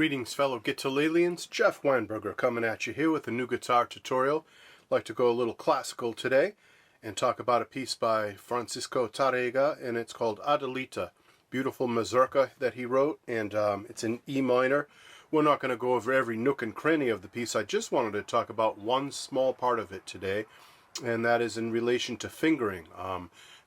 Greetings fellow guitaralians, Jeff Weinberger coming at you here with a new guitar tutorial. I'd like to go a little classical today and talk about a piece by Francisco Tarrega, and it's called Adelita. Beautiful Mazurka that he wrote, and it's in E minor. We're not going to go over every nook and cranny of the piece. I just wanted to talk about one small part of it today, and that is in relation to fingering.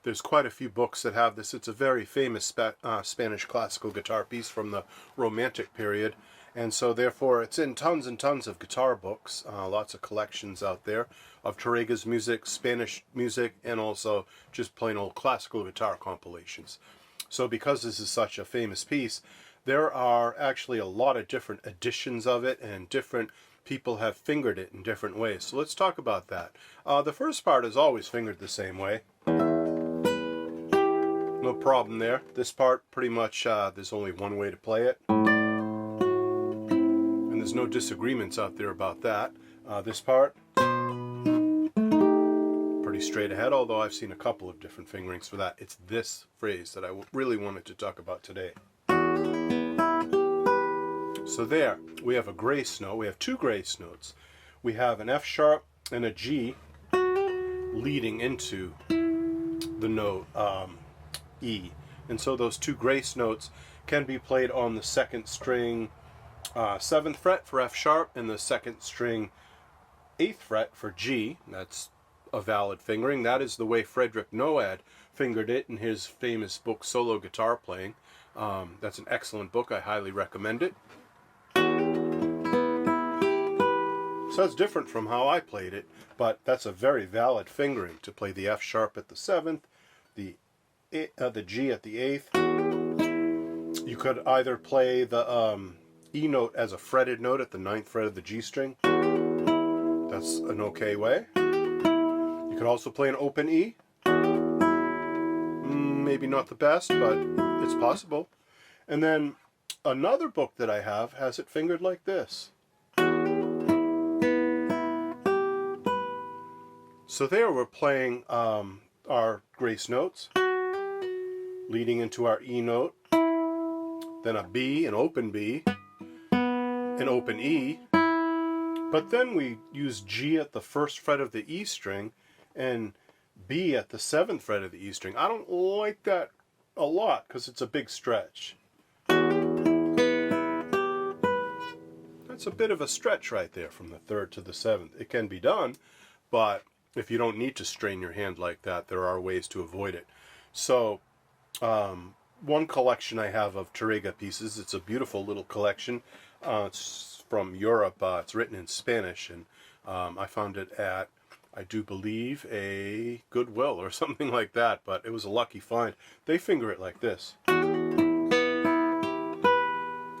There's quite a few books that have this. It's a very famous Spanish classical guitar piece from the Romantic period, and so therefore it's in tons and tons of guitar books, lots of collections out there of Tarrega's music, Spanish music, and also just plain old classical guitar compilations. So because this is such a famous piece, there are actually a lot of different editions of it, and different people have fingered it in different ways. So let's talk about that. The first part is always fingered the same way. No problem there. This part, pretty much, there's only one way to play it. And there's no disagreements out there about that. This part, pretty straight ahead, although I've seen a couple of different fingerings for that. It's this phrase that I really wanted to talk about today. So there, we have a grace note. We have two grace notes. We have an F sharp and a G leading into the note E. And so those two grace notes can be played on the second string 7th fret for F sharp, and the second string 8th fret for G. That's a valid fingering. That is the way Frederick Noad fingered it in his famous book Solo Guitar Playing. That's an excellent book. I highly recommend it. So that's different from how I played it, but that's a very valid fingering to play the F sharp at the 7th, the G at the 8th. You could either play the E note as a fretted note at the 9th fret of the G string. That's an okay way. You could also play an open E. Maybe not the best, but it's possible. And then another book that I have has it fingered like this. So there we're playing our grace notes, leading into our E note, then a B, an open B, an open E, but then we use G at the 1st fret of the E string and B at the 7th fret of the E string. I don't like that a lot because it's a big stretch. That's a bit of a stretch right there from the 3rd to the 7th. It can be done, but if you don't need to strain your hand like that, there are ways to avoid it. So one collection I have of Tarrega pieces, it's a beautiful little collection. It's from Europe. It's written in Spanish, and I found it at, I do believe, a Goodwill or something like that, but it was a lucky find. They finger it like this. And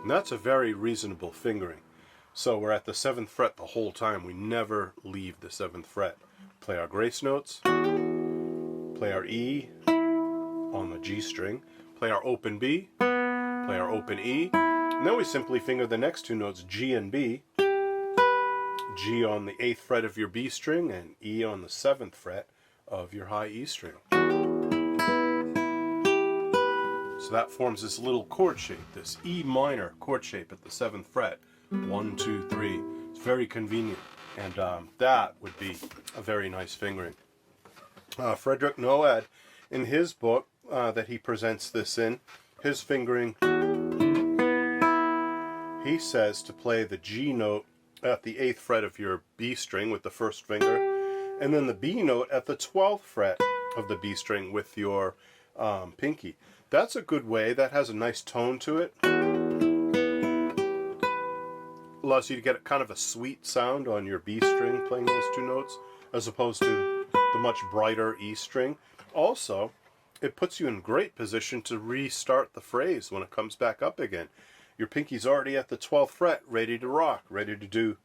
that's a very reasonable fingering. So we're at the 7th fret the whole time. We never leave the 7th fret. Play our grace notes, play our E on the G string, play our open B, play our open E, and then we simply finger the next two notes, G and B. G on the 8th fret of your B string and E on the 7th fret of your high E string. So that forms this little chord shape, this E minor chord shape at the 7th fret. 1, 2, 3. It's very convenient, and that would be a very nice fingering. Frederick Noad, in his book that he presents this in, his fingering, he says to play the G note at the 8th fret of your B string with the 1st finger, and then the B note at the 12th fret of the B string with your pinky. That's a good way. That has a nice tone to it. Allows you to get kind of a sweet sound on your B string playing those two notes, as opposed to the much brighter E string. Also, it puts you in great position to restart the phrase when it comes back up again. Your pinky's already at the 12th fret, ready to rock, ready to do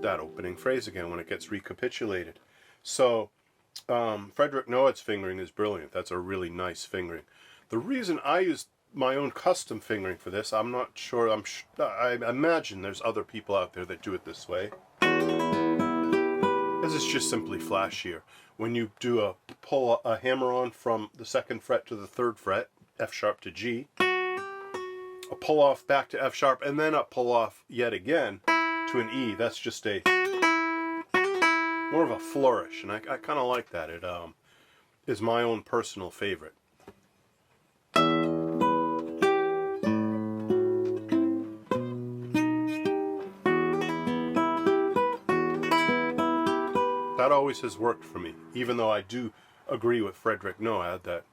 that opening phrase again when it gets recapitulated. So Frederick Noad's fingering is brilliant. That's a really nice fingering. The reason I used my own custom fingering for this, I'm not sure, I imagine there's other people out there that do it this way. This is just simply flashier. When you do pull a hammer on from the 2nd fret to the 3rd fret, F sharp to G, a pull off back to F sharp, and then a pull off yet again to an E. That's just a more of a flourish, and I kind of like that. It is my own personal favorite. That always has worked for me, even though I do agree with Frederick Noad that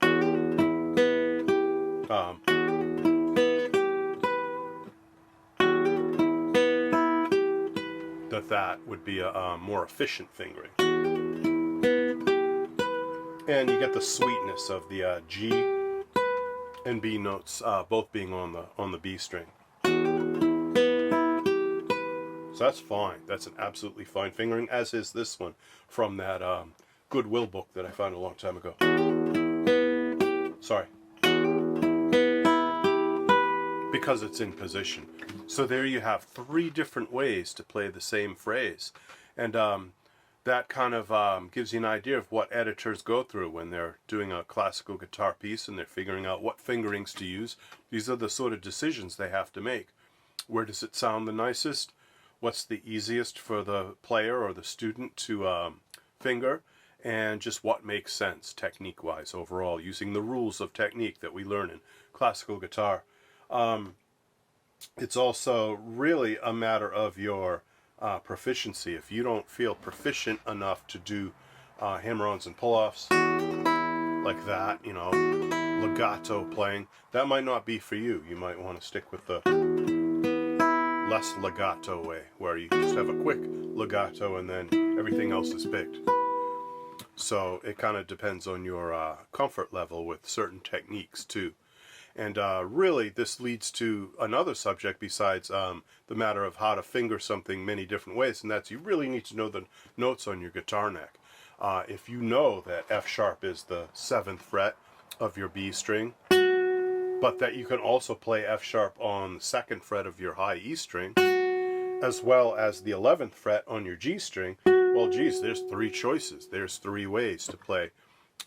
that would be a more efficient fingering. And you get the sweetness of the G and B notes both being on the B string. So that's fine. That's an absolutely fine fingering, as is this one from that Goodwill book that I found a long time ago. Sorry. Because it's in position. So there you have 3 different ways to play the same phrase. And that kind of gives you an idea of what editors go through when they're doing a classical guitar piece and they're figuring out what fingerings to use. These are the sort of decisions they have to make. Where does it sound the nicest? What's the easiest for the player or the student to finger? And just what makes sense technique-wise overall, using the rules of technique that we learn in classical guitar. It's also really a matter of your proficiency. If you don't feel proficient enough to do hammer-ons and pull-offs like that, you know, legato playing, that might not be for you. You might want to stick with the less legato way, where you just have a quick legato and then everything else is picked. So it kind of depends on your comfort level with certain techniques too. And really this leads to another subject besides the matter of how to finger something many different ways, and that's you really need to know the notes on your guitar neck. If you know that F sharp is the 7th fret of your B string, but that you can also play F sharp on the 2nd fret of your high E string, as well as the 11th fret on your G string, well, geez, there's 3 choices. There's 3 ways to play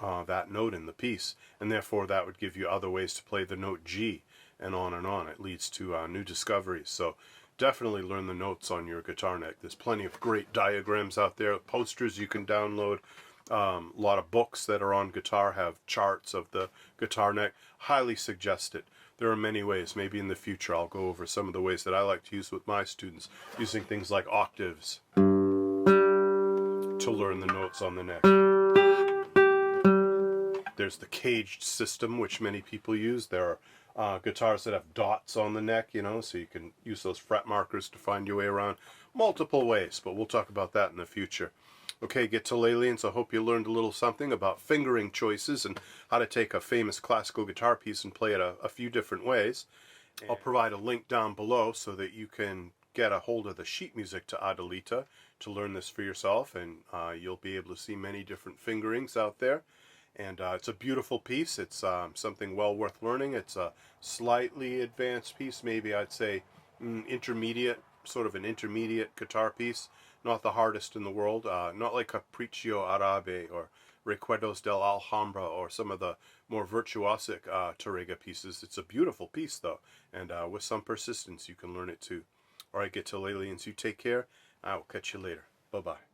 that note in the piece, and therefore that would give you other ways to play the note G, and on and on. It leads to new discoveries. So definitely learn the notes on your guitar neck. There's plenty of great diagrams out there, posters you can download. A lot of books that are on guitar have charts of the guitar neck. Highly suggest it. There are many ways. Maybe in the future I'll go over some of the ways that I like to use with my students, using things like octaves to learn the notes on the neck. There's the caged system, which many people use. There are guitars that have dots on the neck, you know, so you can use those fret markers to find your way around. Multiple ways, but we'll talk about that in the future. Okay, Guitar-Lalians, I hope you learned a little something about fingering choices and how to take a famous classical guitar piece and play it a few different ways. I'll provide a link down below so that you can get a hold of the sheet music to Adelita to learn this for yourself, and you'll be able to see many different fingerings out there. And it's a beautiful piece. It's something well worth learning. It's a slightly advanced piece, maybe I'd say intermediate, sort of an intermediate guitar piece. Not the hardest in the world, not like Capriccio Arabe or Recuerdos del Alhambra or some of the more virtuosic Tarrega pieces. It's a beautiful piece though, and with some persistence you can learn it too. Alright, Guitar-Lalians, you take care. I will catch you later. Bye-bye.